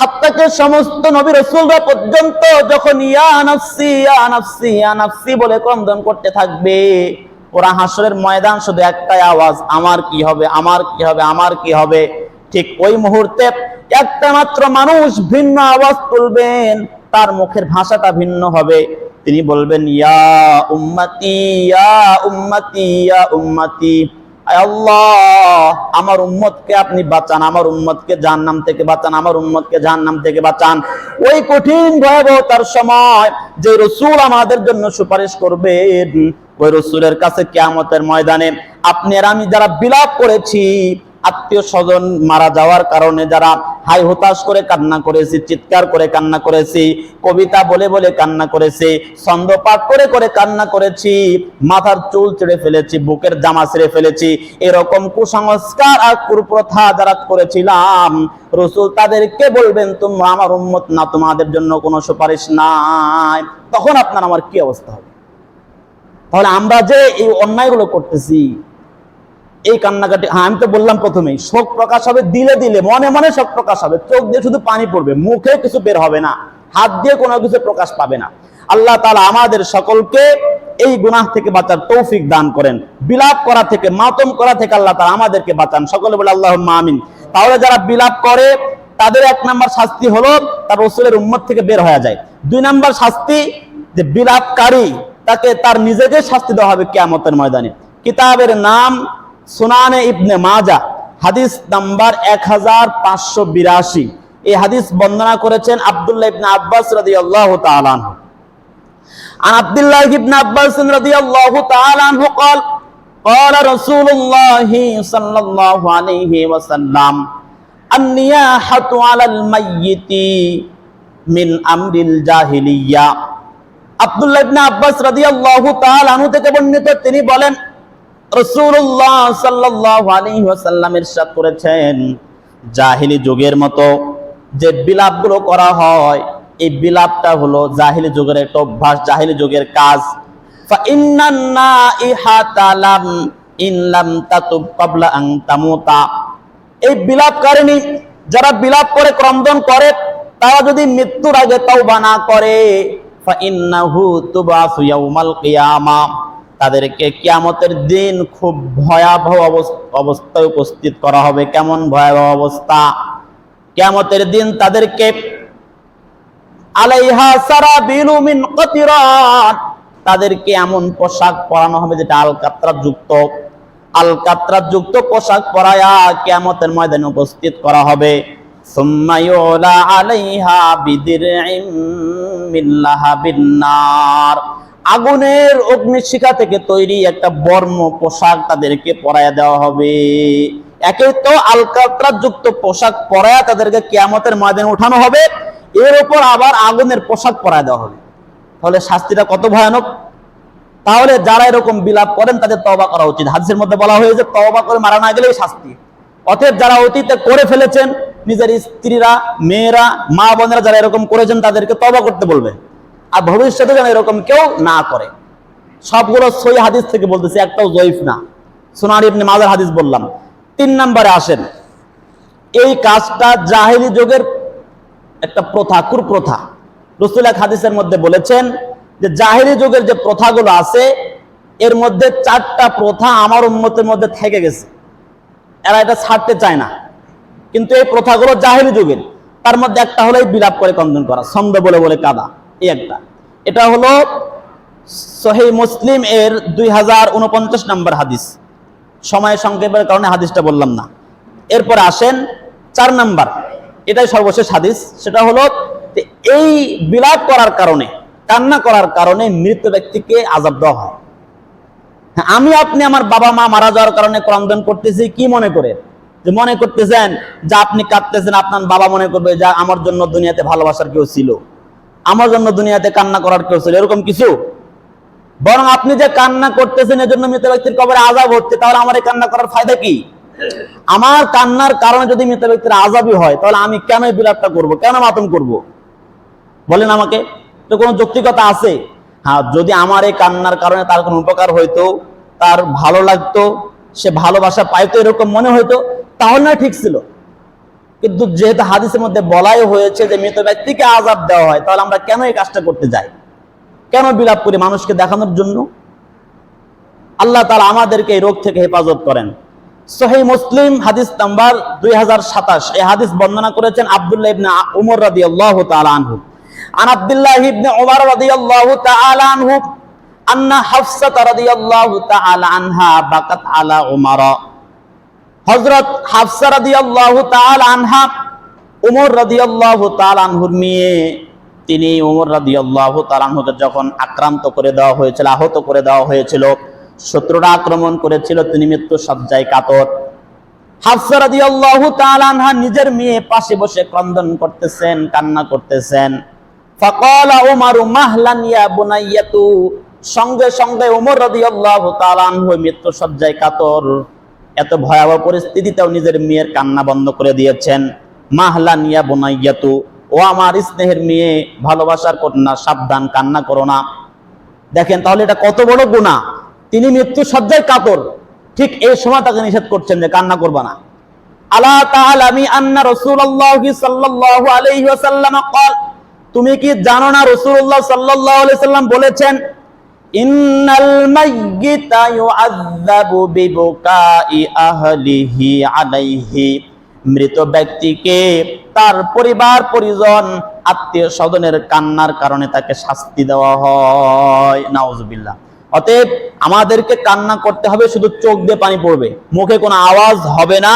A: হাত্তাকে সমস্ত নবী রাসূলরা পর্যন্ত যখন ইয়া নাফসি ইয়া নাফসি ইয়া নাফসি বলে ক্রন্দন করতে থাকবে, ওরা হাসরের ময়দান শুধু একটাই আওয়াজ, আমার কি হবে, আমার কি হবে, আমার কি হবে। ঠিক ওই মুহূর্তে একটা মাত্র মানুষ ভিন্ন আওয়াজ তুলবেন, তার মুখের ভাষাটা ভিন্ন হবে। তিনি বলবেন, ইয়া উম্মতি ইয়া উম্মতি ইয়া উম্মতি, আয় আল্লাহ, আমার উম্মতকে আপনি বাঁচান, আমার উম্মতকে জাহান্নাম থেকে বাঁচান, আমার উম্মতকে জাহান্নাম থেকে বাঁচান। ওই কঠিন ভয়াবহতার সময় যে রাসূল আমাদের জন্য সুপারিশ করবেন, ওই রাসূলের কাছে কিয়ামতের ময়দানে আপনি আর আমি যারা বিলাপ করেছি, আত্মীয় স্বজন মারা যাওয়ার কারণে যারা হাই হতাশ করে কান্না করেছি, চিৎকার করে কান্না করেছি, কবিতা বলে বলে কান্না করেছি, ছন্দ পাঠ করে করে কান্না করেছি, মাথার চুল ছেড়ে ফেলেছি, বুকের জামা ছেড়ে ফেলেছি, এরকম কুসংস্কার আর কুপ্রথা যারা করেছিলাম, রাসূল তাদেরকে বলবেন, তোমরা আমার উম্মত না, তোমাদের জন্য কোনো সুপারিশ নাই। তখন আপনার আমার কি অবস্থা হবে? তাহলে আমরা যে এই অন্যায়গুলো করতেছি, এই কান্নাকাটি, হ্যাঁ আমি তো বললাম প্রথমেই, শোক প্রকাশ হবে দিলে দিলে, মনে মনে শোক প্রকাশ হবে, চোখ দিয়ে শুধু পানি পড়বে, মুখে কিছু বের হবে না, হাত দিয়ে কোনো কিছু প্রকাশ পাবে না। আল্লাহ তাআলা আমাদের সকলকে এই গুনাহ থেকে বাঁচার তৌফিক দান করেন, বিলাপ করা থেকে, মাতম করা থেকে আল্লাহ তাআলা আমাদেরকে বাঁচান। সকলে বলে আল্লাহুম্মা আমিন। তাহলে যারা বিলাপ করে তাদের 1 নম্বর শাস্তি হলো তার রাসূলের উম্মত থেকে বের হয়ে যায়। 2 নম্বর শাস্তি, যে বিলাপকারী তাকে তার নিজেকে শাস্তি দেওয়া হবে কিয়ামতের ময়দানে। কিতাবের নাম সুনানে ইবনে মাজাহ, হাদিস নাম্বার 1582। এই হাদিস বর্ণনা করেছেন আব্দুল্লাহ ইবনে আব্বাস রাদিয়াল্লাহু তাআলা আনহু। আন আব্দুল্লাহ ইবনে আব্বাস রাদিয়াল্লাহু তাআলা আনহু قال قال رسول الله صلى الله عليه وسلم النياحة على الميت মিন আমরিল জাহিলিয়া। আব্দুল্লাহ ইবনে আব্বাস রাদিয়াল্লাহু তাআলা আনহু থেকে বর্ণিত, তিনি বলেন রাসূলুল্লাহ সাল্লাল্লাহু আলাইহি ওয়াসাল্লাম ইরশাদ করেছেন, জাহিলি যুগের মতো যে বিলাপগুলো করা হয়, এই বিলাপটা হলো জাহিলি যুগের একটা অভ্যাস, জাহিলি যুগের কাজ। ফা ইন্নান নাইহাতা লাম ইন লাম তাতুব ক্বাবলা আন তামুতা। এই বিলাপকারিণী যারা বিলাপ করে, ক্রন্দন করে, তারা যদি মৃত্যুর আগে তওবা না করে, ফা ইন্নাহু তুবাসু ইয়াউমাল কিয়ামা, তাদেরকে কিয়ামতের দিন খুব ভয়াবহ অবস্থায় উপস্থিত করা হবে। কেমন ভয়াবহ অবস্থা? কিয়ামতের দিন তাদেরকে আলাইহা সারাবিলু মিন কাতিরান, তাদেরকে এমন পোশাক পরানো হবে যেটা আলকাতরা যুক্ত পোশাক পরায়া কিয়ামতের ময়দানে উপস্থিত করা হবে। সুম্মা ইউলা আলাইহা বিদিরইম মিন লাহাবিন নার, আগুনের অগ্নিশিখা থেকে তৈরি একটা বর্ম পোশাক তাদেরকে পরায়া দেওয়া হবে। একে তো আলকাতরা যুক্ত পোশাক পরায়া তাদেরকে কিয়ামতের ময়দানে উঠানো হবে, এর উপর আবার আগুনের পোশাক পরায় দেওয়া হবে। তাহলে শাস্তিটা কত ভয়ানক! তাহলে যারা এরকম বিলাপ করেন তাদের তওবা করা উচিত। হাদিসের মধ্যে বলা হয়েছে তওবা করে মারা না গেলেই শাস্তি। অতএব যারা অতীতে করে ফেলেছেন, নিজের স্ত্রীরা, মেয়েরা, মা বোনেরা যারা এরকম করেছেন, তাদেরকে তওবা করতে বলবে, আর ভবিষ্যতে যেন এরকম কেউ না করে। সবগুলো সহিহ হাদিস থেকে বলতেছি, একটাও জয়ীফ না। সুনান ইবনে মাজার হাদিস বললাম। 3 নম্বরে আসেন, এই কাজটা জাহেলি যুগের একটা প্রথা, কুপ্রথা। রাসূল এক হাদিসের মধ্যে বলেছেন যে জাহেলি যুগের যে প্রথাগুলো আছে, এর মধ্যে 4টা প্রথা আমার উম্মতের মধ্যে থেকে গেছে, এরা এটা ছাড়তে চায় না। কিন্তু এই প্রথাগুলো জাহেলি যুগের। তার মধ্যে একটা হলো বিলাপ করে ক্রন্দন করা, ছন্দ বলে বলে কাঁদা, এই একটা। এটা হলো সহিহ মুসলিম এর 2049 নম্বর হাদিস। সময় সংক্ষেপের কারণে হাদিসটা বললাম না। এরপরে আসেন 4 নাম্বার, এটাই সর্বশেষ হাদিস। সেটা হলো এই বিলাপ করার কারণে, কান্না করার কারণে মৃত ব্যক্তিকে আযাব দেওয়া হয়। আমি আপনি আমার বাবা মা মারা যাওয়ার কারণে ক্রন্দন করতেছি, কি মনে করে? যে মনে করতেছেন যে আপনি কাঁদতেছেন, আপনার বাবা মনে করবে যে আমার জন্য দুনিয়াতে ভালোবাসার কেউ ছিল, আমার জন্য দুনিয়াতে কান্না করার কেউ ছিল, এরকম কিছু? বরং আপনি যে কান্না করতেছেন এজন্য মৃত ব্যক্তির কবরে আযাব হচ্ছে, তাহলে আমার এই কান্না করার ফায়দা কি? আমার কান্নার কারণে যদি মৃত ব্যক্তির আযাবই হয়, তাহলে আমি কেন এই বিলাপটা করবো, কেন মাতম করব? বলেন আমাকে, তো কোনো যৌক্তিকতা আছে? হ্যাঁ, যদি আমার এই কান্নার কারণে তার কোনো উপকার হইতো, তার ভালো লাগতো, সে ভালোবাসা পাইতো, এরকম মনে হইতো, তাহলে না ঠিক ছিল। কিন্তু যেহেতু হাদিসের মধ্যে বলাই হয়েছে যে মৃত ব্যক্তিকে আযাব দেওয়া হয়, তাহলে আমরা কেন এই কাজটা করতে যাই? কেন বিলাপ করি? মানুষকে দেখানোর জন্য? আল্লাহ তাআলা আমাদেরকে এই রোগ থেকে হেফাজত করেন। সহিহ মুসলিম হাদিস নাম্বার 2027, এই হাদিস বর্ণনা করেছেন আব্দুল্লাহ ইবনে উমর রাদিয়াল্লাহু তাআলা আনহু। আন আব্দুল্লাহ ইবনে উমর রাদিয়াল্লাহু তাআলা আনহু আন্না হাফসা রাদিয়াল্লাহু তাআলা আনহা বাকাত আলা উমর। হযরত হাফসা রাদিয়াল্লাহু তাআলা আনহা, উমর রাদিয়াল্লাহু তাআলা আনহুর মেয়ে, তিনি উমর রাদিয়াল্লাহু তাআলা আনহুকে যখন আক্রান্ত করে দেওয়া হয়েছিল, আহত করে দেওয়া হয়েছিল, শত্রুরা আক্রমণ করেছিল, তিনি মৃত্যু সজ্জায় কাতর। হাফসা রাদিয়াল্লাহু তাআলা আনহা নিজের মেয়ে পাশে বসে ক্রন্দন করতেছেন, কান্না করতেছেন। ফাকালা উমর মাহলান ইয়া বুনাইয়াতু, সঙ্গে সঙ্গে উমর রাদিয়াল্লাহু তাআলা আনহু মৃত্যু সজ্জায় কাতর, এত ভয়াবহ পরিস্থিতিতেও নিজের মেয়ের কান্না বন্ধ করে দিয়েছেন। মাহলান ইয়া বুনাইয়াতু, ও আমার স্নেহের মেয়ে, ভালোবাসার কন্যা, সাবধান, কান্না করো না। দেখেন তাহলে এটা কত বড় গুনাহ। তিনি মৃত্যু সজ্জায় কাতর, ঠিক এই সময় তাকে নিষেধ করছেন যে কান্না করবা না। আলা তাআলামি আন্না রাসূলুল্লাহি সাল্লাল্লাহু আলাইহি ওয়াসাল্লাম ক্বাল, তুমি কি জানো না রাসূলুল্লাহ সাল্লাল্লাহু আলাইহি ওয়াসাল্লাম বলেছেন, ইন্নাল মাইয়িতা ইউআযাবু বিবুকাই আহলিহি আলাইহি, মৃত ব্যক্তিকে তার পরিবার পরিজন, আত্মীয় স্বজনের কান্নার কারণে তাকে শাস্তি দেওয়া হয়। নাউজুবিল্লাহ। অতএব আমাদেরকে কান্না করতে হবে, শুধু চোখ দিয়ে পানি পড়বে, মুখে কোনো আওয়াজ হবে না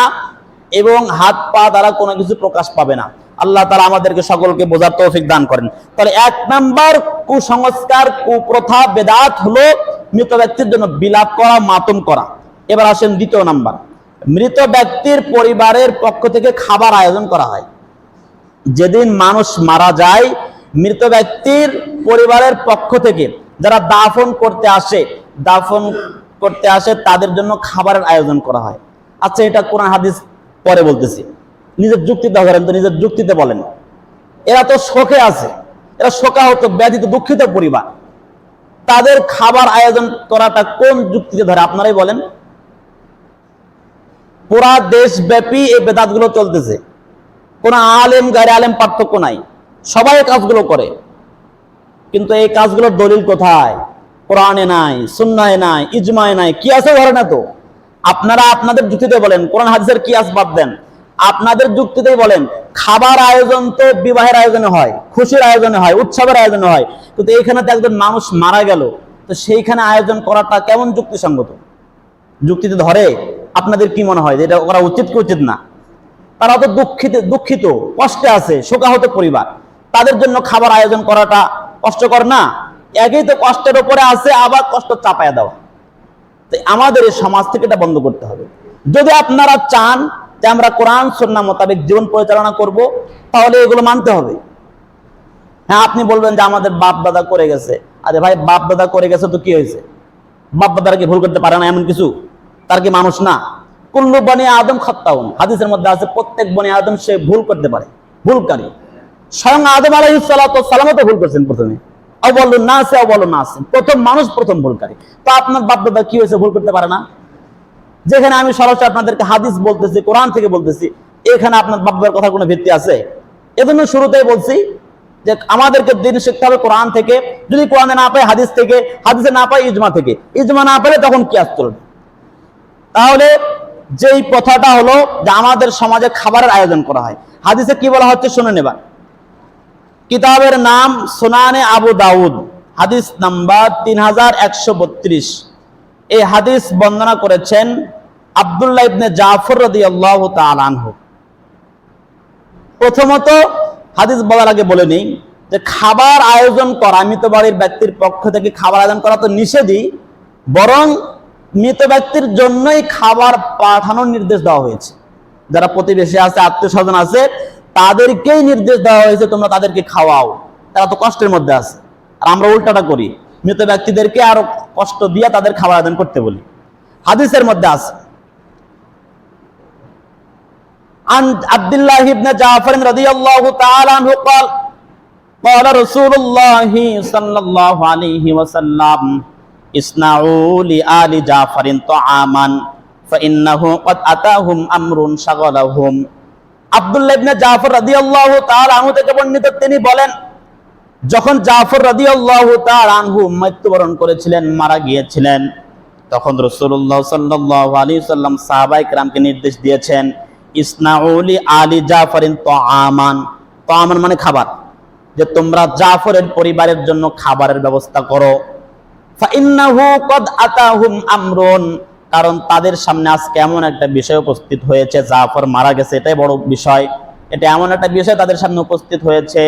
A: এবং হাত পা দ্বারা কোনো কিছু প্রকাশ পাবে না। আল্লাহ তাআলা আমাদেরকে সকলকে বোঝার তৌফিক দান করেন। তাহলে 1 নাম্বার কুসংস্কার, কুপ্রথা, বেদাত হলো মৃত ব্যক্তির জন্য বিলাপ করা, মাতম করা। এবার আসেন 2 নাম্বার, মৃত ব্যক্তির পরিবারের পক্ষ থেকে খাবার আয়োজন করা হয়। যেদিন মানুষ মারা যায়, মৃত ব্যক্তির পরিবারের পক্ষ থেকে যারা দাফন করতে আসে তাদের জন্য খাবারের আয়োজন করা হয়। আচ্ছা, এটা কোরআন হাদিস পরে বলতেছি, নিজের যুক্তিতে ধরেন তো, নিজের যুক্তিতে বলেন। এরা তো শোকে আছে, এরা শোকাহত ব্যাধিত দুঃখিত পরিবার, তাদের খাবার আয়োজন করাটা কোন যুক্তিতে ধরে আপনারাই বলেন? পুরা দেশব্যাপী এই বেদাতগুলো চলতেছে, কোন আলেম গায়রে আলেম পার্থক্য নাই, সবাই কাজগুলো করে। কিন্তু এই কাজগুলোর দলিল কোথায়? কোরআনে নাই, সুন্নাহে নাই, ইজমায়ে নাই, কিয়াসে ধরে না তো। আপনারা আপনাদের যুক্তিতে বলেন, কোরআন হাদিসের কিয়াস বাদ দেন, আপনাদের যুক্তিতেই বলেন। খাবার আয়োজন তো বিবাহের আয়োজনে হয়, খুশির আয়োজনে হয়, উৎসবের আয়োজনে হয়, কিন্তু এইখানে তো একজন মানুষ মারা গেল, তো সেইখানে আয়োজন করাটা কেমন যুক্তিসঙ্গত? যুক্তিতে ধরে? আপনাদের কি মনে হয় যে এটা করা উচিত কি উচিত না? তারা তো দুঃখিত কষ্টে আছে, শোকাহত পরিবার, তাদের জন্য খাবার আয়োজন করাটা কষ্টকর না? একই তো কষ্টের উপরে আছে, আবার কষ্ট চাপায়া দেওয়া। তো আমাদের এই সমাজ থেকে এটা বন্ধ করতে হবে। যদি আপনারা চান যে আমরা কোরআন সুন্নাহ মোতাবেক জীবন পরিচালনা করব, তাহলে এগুলো মানতে হবে। হ্যাঁ, আপনি বলবেন যে আমাদের বাপ দাদা করে গেছে। আরে ভাই, বাপ দাদা করে গেছে তো কি হয়েছে? বাপ দাদারা কি ভুল করতে পারে না এমন কিছু? তার কি মানুষ না? কুল্লু বনি আদম খাত্তাউন, হাদিসের মধ্যে আছে প্রত্যেক বনি আদম সে ভুল করতে পারে, ভুলকারী। স্বয়ং আদম আলাইহিস সালাতু ওয়াস সালাম তো ভুল করেছেন প্রথমে, প্রথম মানুষ, প্রথম ভুলকারী। তো আপনার বাপ দাদা কি হয়েছে, ভুল করতে পারে না? যেখানে আমি সরাসরি আপনাদেরকে হাদিস বলতেছি, কোরআন থেকে বলতেছি, এখানে আপনার বাপ দাদার কথা কোনো ভিত্তি আছে? এজন্য শুরুতেই বলছি যে আমাদেরকে দিন শিখতে হবে কোরআন থেকে। যদি কোরআনে না পাই হাদিস থেকে, হাদিসে না পাই ইজমা থেকে, ইজমা না পেলে তখন কিয়াস চলবে। তাহলে যেই কথাটা হলো যে আমাদের সমাজে খাবারের আয়োজন করা হয়, হাদিসে কি বলা হচ্ছে শুনে নেবা। কিতাবের নাম সুনানে আবু দাউদ, হাদিস নাম্বার 3132। এই হাদিস বর্ণনা করেছেন আব্দুল্লাহ ইবনে জাফর রাদিয়াল্লাহু তাআলা আনহু। প্রথমত হাদিস বলার আগে বলে নেই যে খাবার আয়োজন করা, মৃত বাড়ির ব্যক্তির পক্ষ থেকে খাবার আয়োজন করা তো নিষেধই, বরং মৃত ব্যক্তির জন্যই খাবার পাঠানোর নির্দেশ দেওয়া হয়েছে। যারা প্রতিবেশী আছে, আত্মীয় স্বজন আছে, তাদেরকেই নির্দেশ দেওয়া হয়েছে তোমরা তাদেরকে খাওয়াও, তারা তো কষ্টের মধ্যে আছে। আর আমরা উল্টাটা করি, মৃত ব্যক্তিদেরকে আরো কষ্ট দিয়ে তাদের খাবার আয়োজন করতে বলি। হাদিসের মধ্যে আছে عن عبد الله بن جعفر رضي الله تعالى عنه قال قال رسول الله صلى الله عليه وسلم اصنعوا لآل جعفر طعاما فإنه قد أتاهم أمر شغلهم। আব্দুল্লাহ ইবনে জাফর রাদিয়াল্লাহু তাআলা আনহু থেকে বর্ণিত, তিনি বলেন, যখন জাফর রাদিয়াল্লাহু তাআলা আনহু মৃত্যুবরণ করেছিলেন, মারা গিয়েছিলেন, তখন রাসূলুল্লাহ সাল্লাল্লাহু আলাইহি ওয়াসাল্লাম সাহাবায়ে কেরামকে নির্দেশ দিয়েছেন, ইসনাউলি আলি জাফরিন তাআমান। তাআমান মানে খাবার, যে তোমরা জাফরের পরিবারের জন্য খাবারের ব্যবস্থা করো। ফাইন্নাহু কদ আতাহুম আমরুন, কারণ তাদের সামনে আজকে এমন একটা বিষয় উপস্থিত হয়েছে, জাফর মারা গেছে, এটাই বড় বিষয়। এটা এমন একটা বিষয় তাদের সামনে উপস্থিত হয়েছে,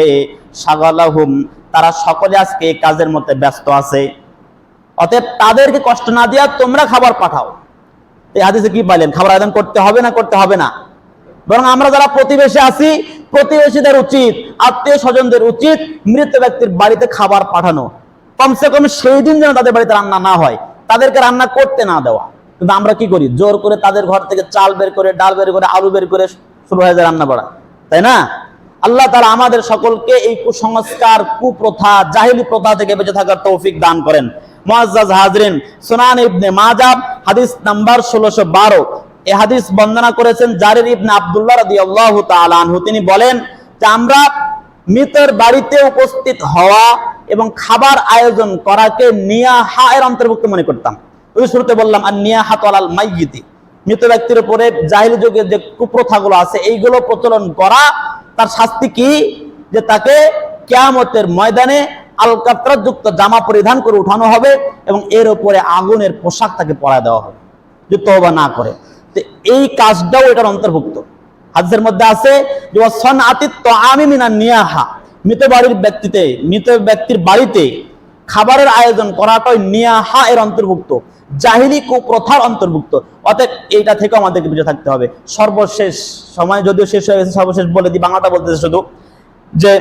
A: শাগালাহুম, তারা সকলে আজকে এই কাজের মধ্যে ব্যস্ত আছে। অতএব তাদেরকে কষ্ট না দিয়া তোমরা খাবার পাঠাও। এই হাদিসে কি পাইলেন? খাবার আয়োজন করতে হবে না, করতে হবে না? বরং আমরা যারা প্রতিবেশী আছি, প্রতিবেশীদের উচিত, আত্মীয় স্বজনদের উচিত মৃত ব্যক্তির বাড়িতে খাবার পাঠানো। কমসে কম সেই দিন যেন তাদের বাড়িতে রান্না না হয়, তাদেরকে রান্না করতে না দেওয়া। কিন্তু আমরা কি করি? জোর করে তাদের ঘর থেকে চাল বের করে, ডাল বের করে, আলু বের করে শুরু হয়ে যায় রান্না করা, তাই না? আল্লাহ তাআলা আমাদের সকলকে এই কুসংস্কার, কুপ্রথা, জাহিলি প্রথা থেকে বেঁচে থাকার তৌফিক দান করেন। মুআজ্জাজ হাজরিন, সুনান ইবনে মাজাহ হাদিস নাম্বার 1612, এই হাদিস বর্ণনা করেছেন জারির ইবনে আব্দুল্লাহ রাদিয়াল্লাহু তাআলা আনহু। তিনি বলেন যে আমরা মৃতের বাড়িতে উপস্থিত হওয়া এবং খাবার আয়োজন করাকে নিয়াহা এর অন্তর্ভুক্ত মনে করতাম। ওই শুরুতে বললাম আর নিয়াহাতু আলাল মাইয়িতি, মৃত ব্যক্তির উপরে জাহিলি যুগের যে কুপ্রথাগুলো আছে এইগুলো প্রচলন করা, তার শাস্তি কি? যে তাকে কিয়ামতের ময়দানে আলকাতরা যুক্ত জামা পরিধান করে উঠানো হবে এবং এর উপরে আগুনের পোশাক তাকে পরায় দেওয়া হবে যদি তওবা না করে। তো এই কাজটাও এটার অন্তর্ভুক্ত। হাদিসের মধ্যে আছে যে ওয়াসনাতিত তাআমি মিনান নিয়াহা, মৃত ব্যক্তির বাড়িতে খাবারের আয়োজন করাটাই নিয়াহা এর অন্তর্ভুক্ত, জাহিলি কুপ্রথার অন্তর্ভুক্ত। অতএব এইটা থেকে আমাদেরকে বেঁচে থাকতে হবে। সর্বশেষ সময় যদিও শেষ হয়ে গেছে, সর্বশেষ বলে দিই, বাংলাটা বলতেছে শুধু যে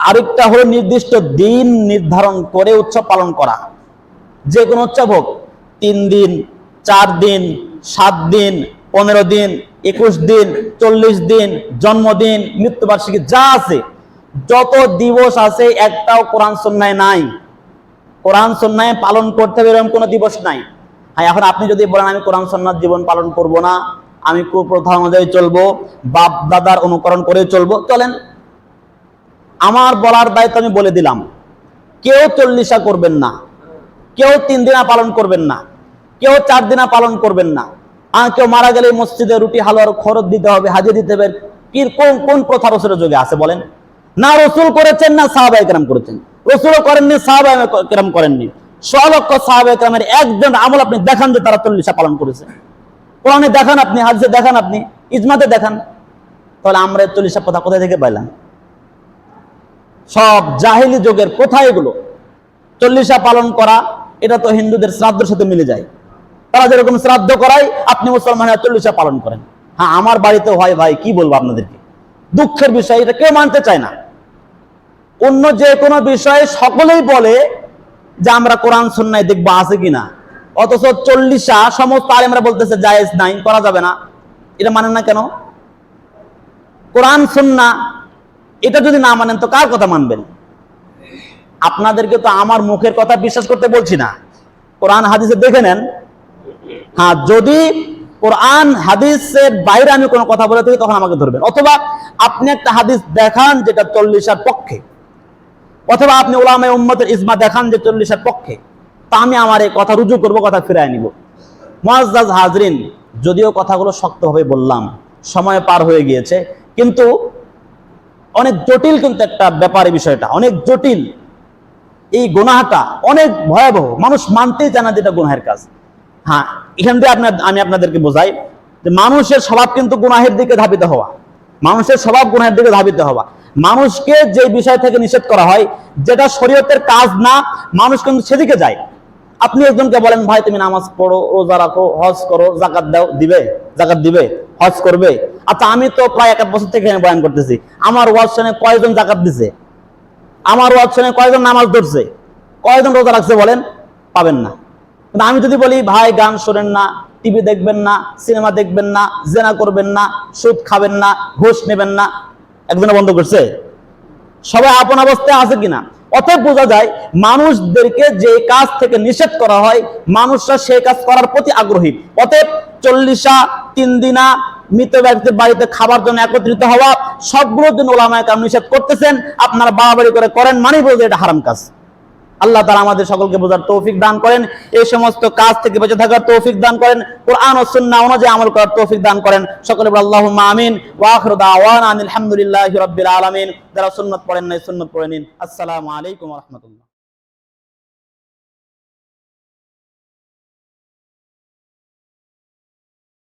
A: আরেকটা হলো নির্দিষ্ট দিন নির্ধারণ করে উৎসব পালন করা। যে কোনো উৎসব হোক, 3 দিন, 4 দিন, 7 দিন, 15 দিন, 21 দিন, 40 দিন, জন্মদিন, মৃত্যুবার্ষিকী, যা আছে, যত দিবস আছে একটাও কোরআন সুন্নায় নাই। কোরআন সুন্নায় পালন করতে হবে এরকম কোনো দিবস নাই। হ্যাঁ, এখন আপনি যদি বলেন আমি কোরআন সুন্নাত জীবন পালন করব না, আমি কুপ্রথা অনুযায়ী চলবো, বাপ দাদার অনুকরণ করে চলবো, চলেন। আমার বলার দায়িত্ব আমি বলে দিলাম, কেউ 40 করবেন না, কেউ 3 দিনা পালন করবেন না, কেউ 4 দিনা পালন করবেন না। কেউ মারা গেলে মসজিদে রুটি হালুয়ার খরচ দিতে হবে, হাজির দিতে হবে, কি কোন প্রথা রসুলের যুগে আছে বলেন? না রসুল করেছেন, না সাহাবায়ে কেরাম করেছেন। রসুলও করেননি, সাহাবায়ে কেরাম করেননি। 100 লক্ষ সাহাবায়ে কেরামের একজন আমল আপনি দেখান যে তারা 40 পালন করেছে। কোরআনে দেখান আপনি, হাদিসে দেখান আপনি, ইজমাতে দেখান। তাহলে আমরা 40 প্রথা কোথায় থেকে পাইলাম? সব জাহিলি যুগের প্রথা এগুলো। 40 পালন করা এটা তো হিন্দুদের শ্রাদ্ধের সাথে মিলে যায়। তারা যেরকম শ্রাদ্ধ করায় আপনি মুসলমানেরা 40 পালন করেন। হ্যাঁ, আমার বাড়িতে হয় ভাই, কি বলবো আপনাদেরকে, দুঃখের বিষয়, এটা কেউ মানতে চায় না। অন্য যে কোনো বিষয়ে সকলেই বলে যে আমরা কোরআন সুন্নায় দেখবো আছে কিনা, অথচ 40 সমস্ত আলেমরা বলতেছে জায়েজ নাই, করা যাবে না। এটা মানেন না কেন? কোরআন সুন্নাহ এটা যদি না মানেন তো কার কথা মানবেন? আপনাদেরকে তো আমার মুখের কথা বিশ্বাস করতে বলছি না, কোরআন হাদিসে দেখে নেন। হ্যাঁ, যদি কোরআন হাদিসের বাইরে আমি কোনো কথা বলে থাকি তখন আমাকে ধরবেন, অথবা আপনি একটা হাদিস দেখান যেটা 40 পক্ষে, অথবা আপনি উলামায়ে উম্মতের ইজমা দেখান যে 40 পক্ষে, তা আমি আমার এই কথা রুজু করবো, কথা ফিরায় নিব। মুআজ্জাজ হাজরিন, যদিও কথাগুলো শক্তভাবে বললাম, সময় পার হয়ে গিয়েছে, কিন্তু অনেক জটিল, কিন্তু একটা ব্যাপারে বিষয়টা অনেক জটিল। এই গুনাহটা অনেক ভয়াবহ, মানুষ মানতেই চায় না যেটা গুনাহের কাজ। হ্যাঁ, এখান থেকে আমি আপনাদেরকে বোঝাই যে মানুষের স্বভাব কিন্তু গুনাহের দিকে ধাবিত হওয়া, মানুষের স্বভাব গুনাহের দিকে ধাবিত হওয়া। মানুষকে যে বিষয় থেকে নিষেধ করা হয়, যেটা শরীয়তের কাজ না, মানুষ কিন্তু সেদিকে যায়। আপনি একজনকে বলেন ভাই তুমি নামাজ পড়ো, রোজা রাখো, হজ করো, জাকাত দাও, দিবে? জাকাত দিবে? হজ করবে? আচ্ছা, আমি তো প্রায় 1 বছর থেকে বয়ান করতেছি, আমার ওয়াজ শুনে কয়জন জাকাত দিছে? আমার ওয়াজ শুনে কয়জন নামাজ ধরছে? কয়জন রোজা রাখছে বলেন? পাবেন না। কিন্তু আমি যদি বলি ভাই গান শোনেন না, টিভি দেখবেন না, সিনেমা দেখবেন না, জেনা করবেন না, সুদ খাবেন না, ঘুষ নেবেন না, একজনে বন্ধ করছে? সবাই আপন অবস্থায় আছে কিনা? অতএব বোঝা যায় মানুষদেরকে যে কাজ থেকে নিষেধ করা হয় মানুষরা সেই কাজ করার প্রতি আগ্রহী। অতএব 40 3 দিনা মৃত ব্যক্তির বাড়িতে খাবার জন্য একত্রিত হওয়া, সবগুলোর জন্য উলামায়ে কেরাম নিষেধ করতেছেন। আপনারা বাড়াবাড়ি করে করেন মানে বোঝা এটা হারাম কাজ। আল্লাহ তাআলা আমাদের সকলকে বোঝার তৌফিক দান করেন, এই সমস্ত কাজ থেকে বেঁচে থাকার তৌফিক দান করেন, কোরআন ও সুন্নাহ অনুযায়ী আমল করার তৌফিক দান করেন। সকলে বলেন আল্লাহুম্মা আমিন। ওয়া আখিরু দাওয়ানা আলহামদুলিল্লাহি রাব্বিল আলামিন। যারা সুন্নাত পড়েন নাই সুন্নাত পড়ে নিন। আসসালামু আলাইকুম ওয়া রাহমাতুল্লাহ।